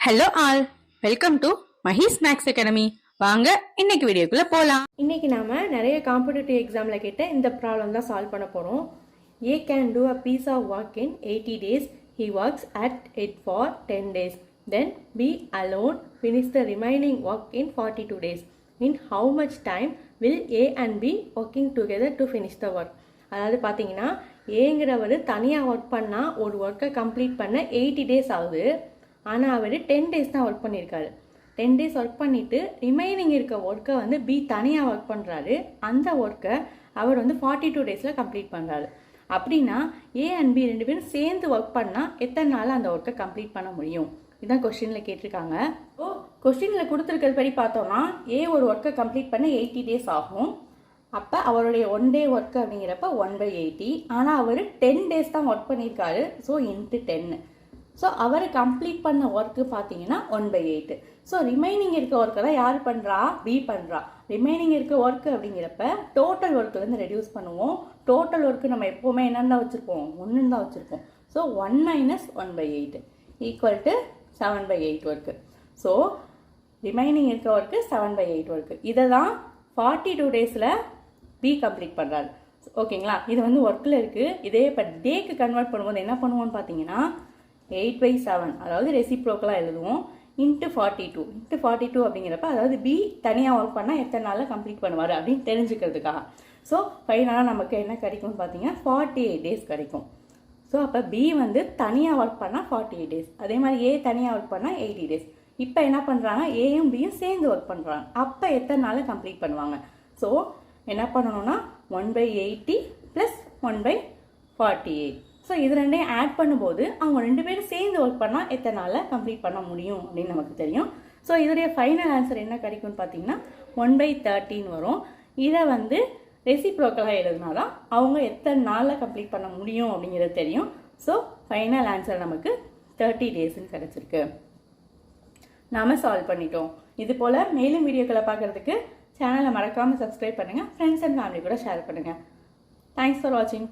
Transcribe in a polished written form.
Hello all, welcome to Mahi's maths academy. வாங்க இன்னைக்கு வீடியோக்குள்ள போலாம். இன்னைக்கு நாம நிறைய காம்படிட்டிவ் எக்ஸாம்ல கேட்ட இந்த ப்ராப்ளம் தான் சால்வ் பண்ண போறோம். A can do a piece of work in 80 days. He works at it for 10 days. Then B alone finish the remaining work in 42 days. In how much time will A and B working together to finish the work? அதாவது பார்த்தீங்கன்னா ஏங்கிறவர் தனியாக work பண்ணால் ஒரு ஒர்க்கை complete பண்ண 80 days ஆகுது. ஆனால் அவர் 10 days தான் ஒர்க் பண்ணியிருக்காரு. 10 டேஸ் ஒர்க் பண்ணிவிட்டு ரிமைனிங் இருக்க ஒர்க்கை வந்து பி தனியாக ஒர்க் பண்ணுறாரு. அந்த ஒர்க்கை அவர் வந்து 42 டேஸில் கம்ப்ளீட் பண்ணுறாரு. அப்படின்னா ஏ அண்ட் பி ரெண்டு பேரும் சேர்ந்து ஒர்க் பண்ணால் எத்தனை நாள் அந்த ஒர்க்கை கம்ப்ளீட் பண்ண முடியும்? இதுதான் கொஸ்டினில் கேட்டிருக்காங்க. ஸோ கொஸ்டினில் கொடுத்துருக்கிறது படி பார்த்தோம்னா ஏ ஒரு ஒர்க்கை கம்ப்ளீட் பண்ண 80 டேஸ் ஆகும். அப்போ அவருடைய 1 டே ஒர்க் அப்படிங்கிறப்ப 1/80. ஆனால் அவர் 10 டேஸ் தான் ஒர்க் பண்ணியிருக்காரு. So into 10. ஸோ அவர் கம்ப்ளீட் பண்ண ஒர்க்கு பார்த்தீங்கன்னா 1/8. ஸோ ரிமைனிங் இருக்க ஒர்க்கை தான் யார் பண்ணுறா? பி பண்ணுறா. ரிமைனிங் இருக்க ஒர்க்கு அப்படிங்கிறப்ப டோட்டல் ஒர்க்குலேருந்து ரெடியூஸ் பண்ணுவோம். டோட்டல் ஒர்க்கு நம்ம எப்போவுமே என்னென்னு தான் வச்சுருப்போம்? 1 தான் வச்சுருப்போம். So 1 - 1/8 equal to 7/8 work. So remaining இருக்க ஒர்க்கு 7/8 ஒர்க்கு. இதை தான் 42 டேஸில் பி கம்ப்ளீட் பண்ணுறாரு. ஓகேங்களா? இது வந்து ஒர்க்கில் இருக்குது. இதே இப்போ டேக்கு கன்வெர்ட் பண்ணும்போது என்ன பண்ணுவோம்னு பார்த்தீங்கன்னா 8/7, அதாவது ரெசிப்ரோக்கலாக எழுதுவோம். இன்ட்டு 42 அப்படிங்கிறப்ப அதாவது பி தனியாக ஒர்க் பண்ணால் எத்தனை நாளில் கம்ப்ளீட் பண்ணுவார் அப்படின்னு தெரிஞ்சுக்கிறதுக்காக. ஸோ ஃபைனலாக நமக்கு என்ன கிடைக்கும்னு பார்த்தீங்கன்னா 48 டேஸ் கிடைக்கும். ஸோ அப்போ பி வந்து தனியாக ஒர்க் பண்ணால் 48 டேஸ், அதே மாதிரி ஏ தனியாக ஒர்க் பண்ணால் 80 டேஸ். இப்போ என்ன பண்ணுறாங்க? ஏயும் பியும் சேர்ந்து ஒர்க் பண்ணுறாங்க. அப்போ எத்தனை நாளில் கம்ப்ளீட் பண்ணுவாங்க? ஸோ என்ன பண்ணணும்னா 1/80 + 1/48. ஸோ இது ரெண்டையும் ஆட் பண்ணும்போது அவங்க ரெண்டு பேரும் சேர்ந்து ஒர்க் பண்ணால் எத்தனை நாளில் கம்ப்ளீட் பண்ண முடியும் அப்படின்னு நமக்கு தெரியும். ஸோ இதோடைய ஃபைனல் ஆன்சர் என்ன கிடைக்கும்னு பார்த்தீங்கன்னா 1/13 வரும். இதை வந்து ரெசிப்ரோக்கலாக எழுதினாதான் அவங்க எத்தனை நாளில் கம்ப்ளீட் பண்ண முடியும் அப்படிங்கிறது தெரியும். ஸோ ஃபைனல் ஆன்சர் நமக்கு 30 டேஸ்ன்னு கிடச்சிருக்கு. நாம் சால்வ் பண்ணிட்டோம். இது போல் மேலும் வீடியோக்களை பார்க்குறதுக்கு சேனலை மறக்காமல் சப்ஸ்கிரைப் பண்ணுங்கள். ஃப்ரெண்ட்ஸ் அண்ட் ஃபேமிலி கூட ஷேர் பண்ணுங்கள். தேங்க்ஸ் ஃபார் வாட்சிங்.